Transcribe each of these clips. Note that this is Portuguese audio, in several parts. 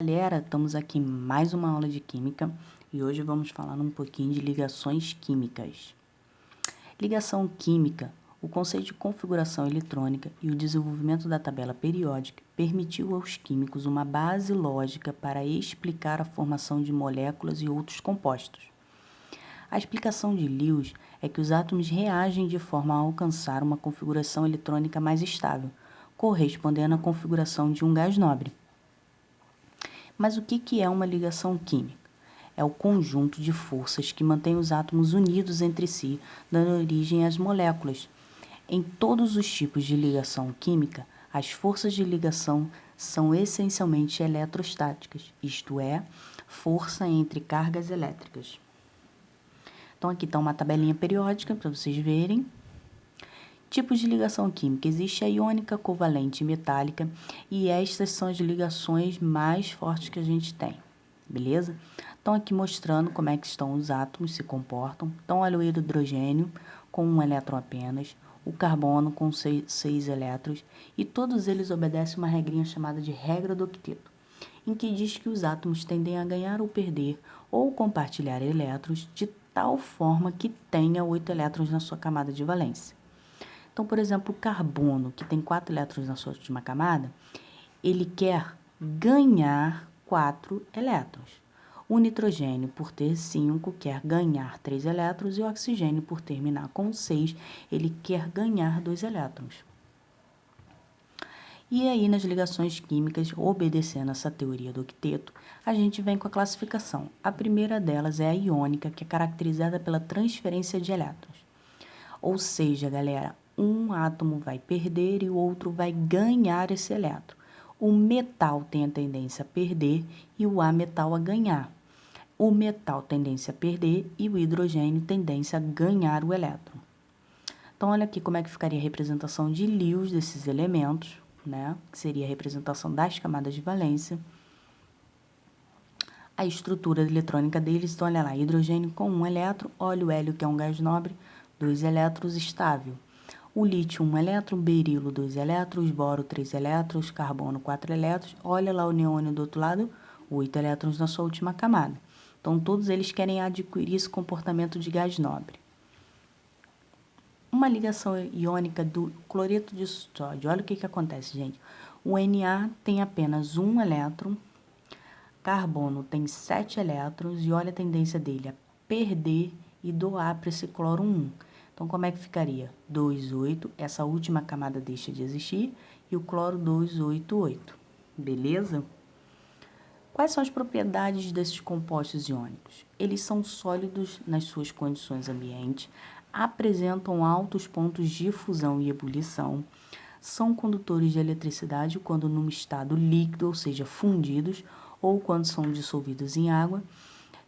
Galera, estamos aqui em mais uma aula de Química e hoje vamos falar um pouquinho de ligações químicas. Ligação química, o conceito de configuração eletrônica e o desenvolvimento da tabela periódica permitiu aos químicos uma base lógica para explicar a formação de moléculas e outros compostos. A explicação de Lewis é que os átomos reagem de forma a alcançar uma configuração eletrônica mais estável, correspondendo à configuração de um gás nobre. Mas o que é uma ligação química? É o conjunto de forças que mantém os átomos unidos entre si, dando origem às moléculas. Em todos os tipos de ligação química, as forças de ligação são essencialmente eletrostáticas, isto é, força entre cargas elétricas. Então, aqui está uma tabelinha periódica para vocês verem. Tipos de ligação química. Existe a iônica, covalente e metálica, e estas são as ligações mais fortes que a gente tem, beleza? Então, aqui mostrando como é que estão os átomos, se comportam. Então, olha o hidrogênio com um elétron apenas, o carbono com seis elétrons, e todos eles obedecem uma regrinha chamada de regra do octeto, em que diz que os átomos tendem a ganhar ou perder, ou compartilhar elétrons, de tal forma que tenha 8 elétrons na sua camada de valência. Então, por exemplo, o carbono, que tem 4 elétrons na sua última camada, ele quer ganhar 4 elétrons. O nitrogênio, por ter 5, quer ganhar 3 elétrons, e o oxigênio, por terminar com 6, ele quer ganhar 2 elétrons. E aí, nas ligações químicas, obedecendo essa teoria do octeto, a gente vem com a classificação. A primeira delas é a iônica, que é caracterizada pela transferência de elétrons. Ou seja, galera, um átomo vai perder e o outro vai ganhar esse elétron. O metal tem a tendência a perder e o ametal a ganhar. O metal tendência a perder e o hidrogênio tendência a ganhar o elétron. Então, olha aqui como é que ficaria a representação de Lewis desses elementos, né? Que seria a representação das camadas de valência. A estrutura eletrônica deles, então, olha lá, hidrogênio com 1 elétron, olha o hélio, que é um gás nobre, 2 elétrons, estável. O lítio, 1 elétron, berilo, 2 elétrons, boro, 3 elétrons, carbono, 4 elétrons. Olha lá o neônio do outro lado, 8 elétrons na sua última camada. Então, todos eles querem adquirir esse comportamento de gás nobre. Uma ligação iônica do cloreto de sódio. Olha o que acontece, gente. O Na tem apenas 1 elétron, carbono tem 7 elétrons, e olha a tendência dele a perder e doar para esse cloro 1. Então, como é que ficaria? 2, 8, essa última camada deixa de existir, e o cloro 288, beleza? Quais são as propriedades desses compostos iônicos? Eles são sólidos nas suas condições ambiente, apresentam altos pontos de fusão e ebulição, são condutores de eletricidade quando num estado líquido, ou seja, fundidos, ou quando são dissolvidos em água,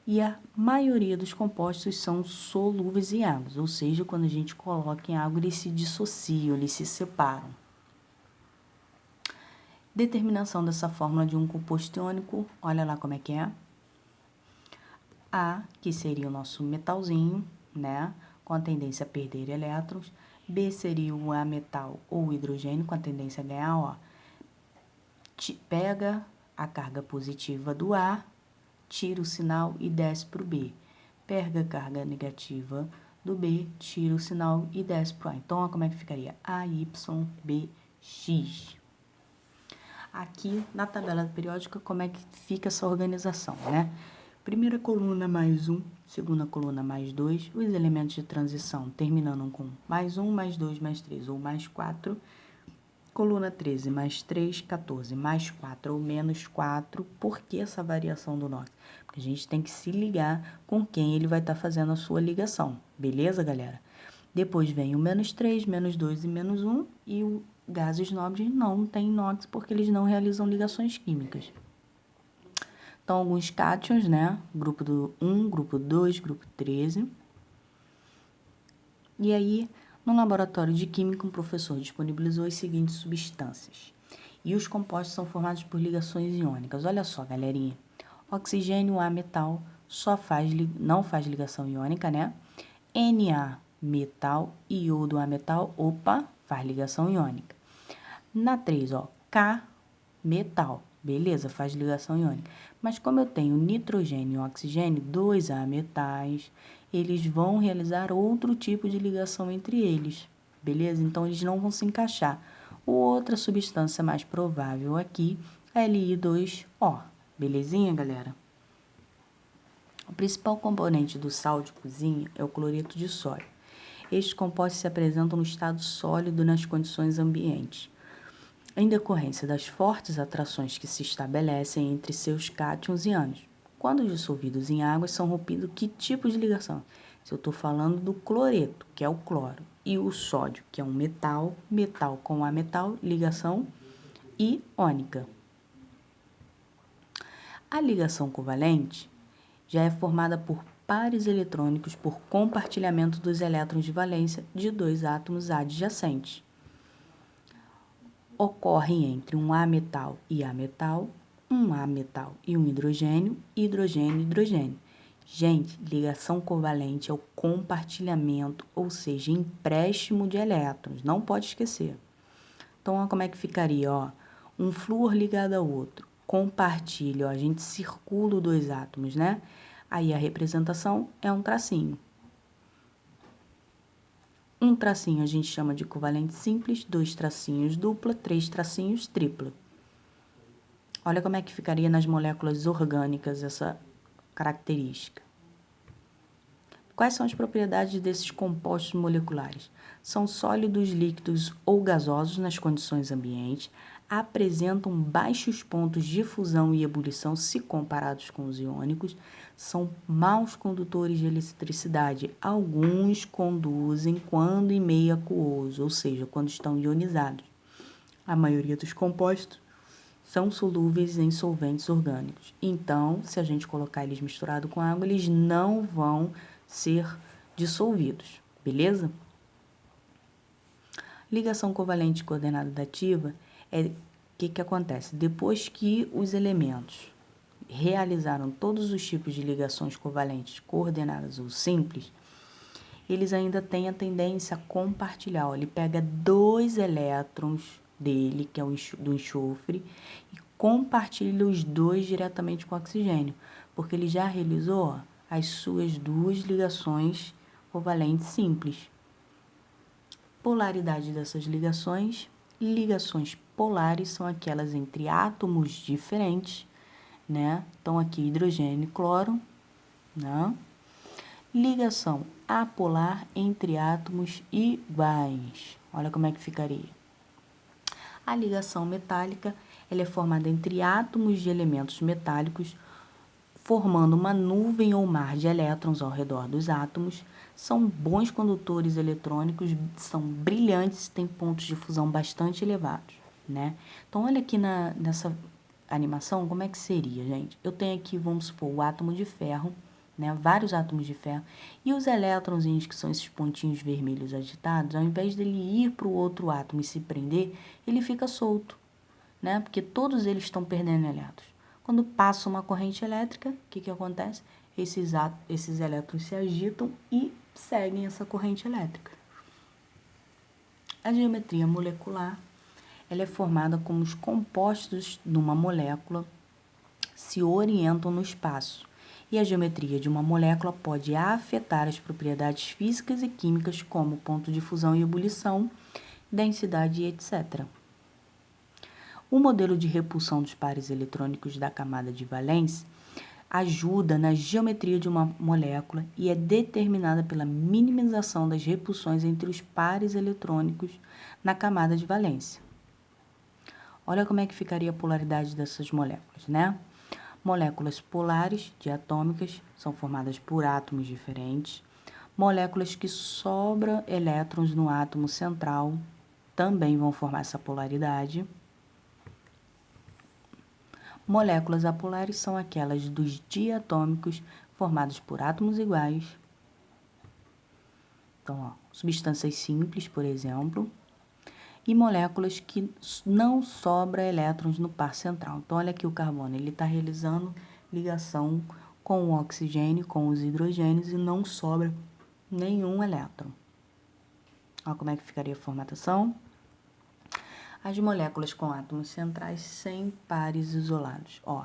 e a maioria dos compostos são solúveis em água, ou seja, quando a gente coloca em água, eles se dissociam, eles se separam. Determinação dessa fórmula de um composto iônico, olha lá como é que é. A, que seria o nosso metalzinho, né, com a tendência a perder elétrons. B seria o ametal ou hidrogênio, com a tendência a ganhar, ó. Pega a carga positiva do A, tira o sinal e desce para o B. Pega a carga negativa do B, tira o sinal e desce para o A. Então, ó, como é que ficaria? AYBX. Aqui, na tabela periódica, como é que fica essa organização, né? Primeira coluna mais 1, segunda coluna mais 2, os elementos de transição terminando com mais 1, mais 2, mais 3 ou mais 4, coluna 13 mais 3, 14, mais 4 ou menos 4. Por que essa variação do NOx? Porque a gente tem que se ligar com quem ele vai estar fazendo a sua ligação, beleza, galera? Depois vem o menos 3, menos 2 e menos 1, e o gases nobres não têm NOx porque eles não realizam ligações químicas. Então, alguns cátions, né? Grupo do 1, grupo 2, grupo 13. E aí, no laboratório de química, um professor disponibilizou as seguintes substâncias. E os compostos são formados por ligações iônicas. Olha só, galerinha. Oxigênio A metal não faz ligação iônica, né? Na metal, iodo A metal, opa, faz ligação iônica. Na 3, ó, K metal. Beleza, faz ligação iônica. Mas como eu tenho nitrogênio e oxigênio, dois ametais, eles vão realizar outro tipo de ligação entre eles. Beleza? Então, eles não vão se encaixar. Outra substância mais provável aqui é Li2O. Belezinha, galera? O principal componente do sal de cozinha é o cloreto de sódio. Estes compostos se apresentam no estado sólido nas condições ambientes, em decorrência das fortes atrações que se estabelecem entre seus cátions e ânions. Quando dissolvidos em água, são rompidos que tipo de ligação? Se eu estou falando do cloreto, que é o cloro, e o sódio, que é um metal, metal com ametal, ligação iônica. A ligação covalente já é formada por pares eletrônicos por compartilhamento dos elétrons de valência de dois átomos adjacentes. Ocorre entre um ametal e ametal, um ametal e um hidrogênio, hidrogênio e hidrogênio. Gente, ligação covalente é o compartilhamento, ou seja, empréstimo de elétrons, não pode esquecer. Então, ó, como é que ficaria? Ó, um flúor ligado ao outro, compartilha, ó, a gente circula os dois átomos, né? Aí a representação é um tracinho. Um tracinho a gente chama de covalente simples, dois tracinhos dupla, três tracinhos tripla. Olha como é que ficaria nas moléculas orgânicas essa característica. Quais são as propriedades desses compostos moleculares? São sólidos, líquidos ou gasosos nas condições ambientes, apresentam baixos pontos de fusão e ebulição se comparados com os iônicos, são maus condutores de eletricidade. Alguns conduzem quando em meio aquoso, ou seja, quando estão ionizados. A maioria dos compostos são solúveis em solventes orgânicos. Então, se a gente colocar eles misturados com água, eles não vão ser dissolvidos, beleza? Ligação covalente coordenada dativa é o que acontece? Depois que os elementos realizaram todos os tipos de ligações covalentes coordenadas ou simples, eles ainda têm a tendência a compartilhar. Ó, ele pega dois elétrons dele, que é do enxofre, e compartilha os dois diretamente com o oxigênio, porque ele já realizou, ó, as suas duas ligações covalentes simples. Polaridade dessas ligações. Ligações polares são aquelas entre átomos diferentes, né? Então, aqui hidrogênio e cloro, né? Ligação apolar entre átomos iguais. Olha como é que ficaria. A ligação metálica, ela é formada entre átomos de elementos metálicos, formando uma nuvem ou mar de elétrons ao redor dos átomos. São bons condutores eletrônicos, são brilhantes, têm pontos de fusão bastante elevados, né? Então, olha aqui nessa animação, como é que seria, gente? Eu tenho aqui, vamos supor, o átomo de ferro, né? Vários átomos de ferro, e os elétrons, que são esses pontinhos vermelhos agitados, ao invés dele ir para o outro átomo e se prender, ele fica solto, né? Porque todos eles estão perdendo elétrons. Quando passa uma corrente elétrica, o que acontece? Esses elétrons se agitam e seguem essa corrente elétrica. A geometria molecular, ela é formada como os compostos de uma molécula se orientam no espaço. E a geometria de uma molécula pode afetar as propriedades físicas e químicas, como ponto de fusão e ebulição, densidade e etc. O modelo de repulsão dos pares eletrônicos da camada de valência ajuda na geometria de uma molécula e é determinada pela minimização das repulsões entre os pares eletrônicos na camada de valência. Olha como é que ficaria a polaridade dessas moléculas, né? Moléculas polares diatômicas são formadas por átomos diferentes. Moléculas que sobram elétrons no átomo central também vão formar essa polaridade. Moléculas apolares são aquelas dos diatômicos formadas por átomos iguais. Então, ó, substâncias simples, por exemplo. E moléculas que não sobram elétrons no par central. Então, olha aqui o carbono, ele está realizando ligação com o oxigênio, com os hidrogênios e não sobra nenhum elétron. Olha como é que ficaria a formatação. As moléculas com átomos centrais sem pares isolados. Ó,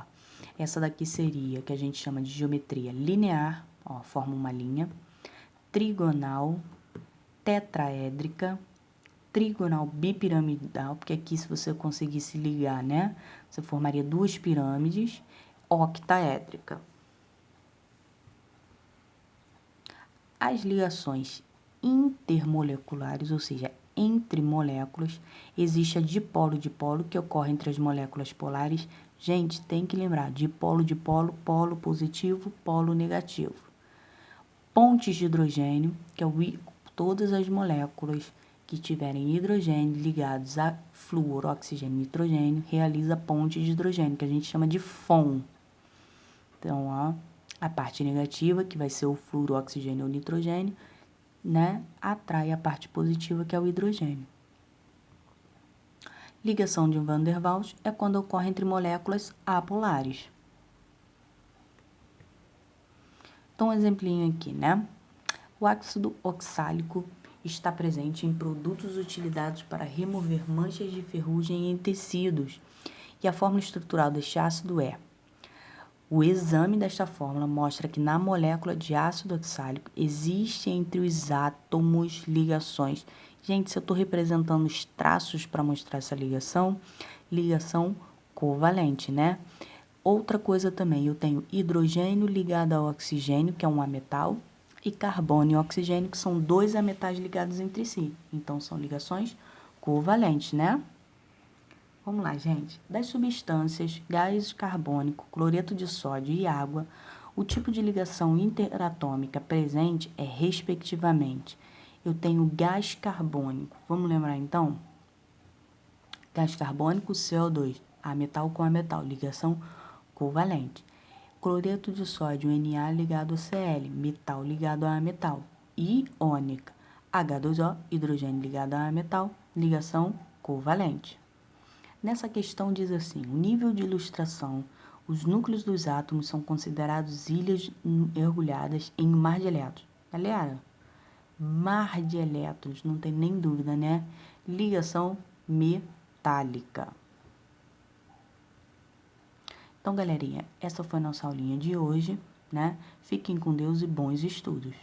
essa daqui seria, que a gente chama de geometria linear, ó, forma uma linha, trigonal, tetraédrica, trigonal bipiramidal, porque aqui se você conseguisse ligar, né, você formaria duas pirâmides, octaédrica. As ligações intermoleculares, ou seja, entre moléculas, existe a dipolo-dipolo, que ocorre entre as moléculas polares. Gente, tem que lembrar, dipolo-dipolo, polo positivo, polo negativo. Pontes de hidrogênio, que é todas as moléculas que tiverem hidrogênio ligados a flúor, oxigênio e nitrogênio, realiza ponte de hidrogênio, que a gente chama de FON. Então, ó, a parte negativa, que vai ser o flúor, oxigênio ou nitrogênio, né, atrai a parte positiva, que é o hidrogênio. Ligação de Van der Waals é quando ocorre entre moléculas apolares. Então, um exemplinho aqui, né? O ácido oxálico está presente em produtos utilizados para remover manchas de ferrugem em tecidos. E a fórmula estrutural deste ácido é: o exame desta fórmula mostra que na molécula de ácido oxálico existe entre os átomos ligações. Gente, se eu estou representando os traços para mostrar essa ligação, ligação covalente, né? Outra coisa também, eu tenho hidrogênio ligado ao oxigênio, que é um ametal, e carbono e oxigênio, que são dois ametais ligados entre si. Então, são ligações covalentes, né? Vamos lá, gente. Das substâncias, gás carbônico, cloreto de sódio e água, o tipo de ligação interatômica presente é, respectivamente, eu tenho gás carbônico. Vamos lembrar, então? Gás carbônico, CO2, ametal com ametal, ligação covalente. Cloreto de sódio, Na ligado ao Cl, metal ligado a metal. Iônica, H2O, hidrogênio ligado a metal, ligação covalente. Nessa questão diz assim: o nível de ilustração, os núcleos dos átomos são considerados ilhas mergulhadas em um mar de elétrons. Galera, mar de elétrons, não tem nem dúvida, né? Ligação metálica. Então, galerinha, essa foi a nossa aulinha de hoje, né? Fiquem com Deus e bons estudos.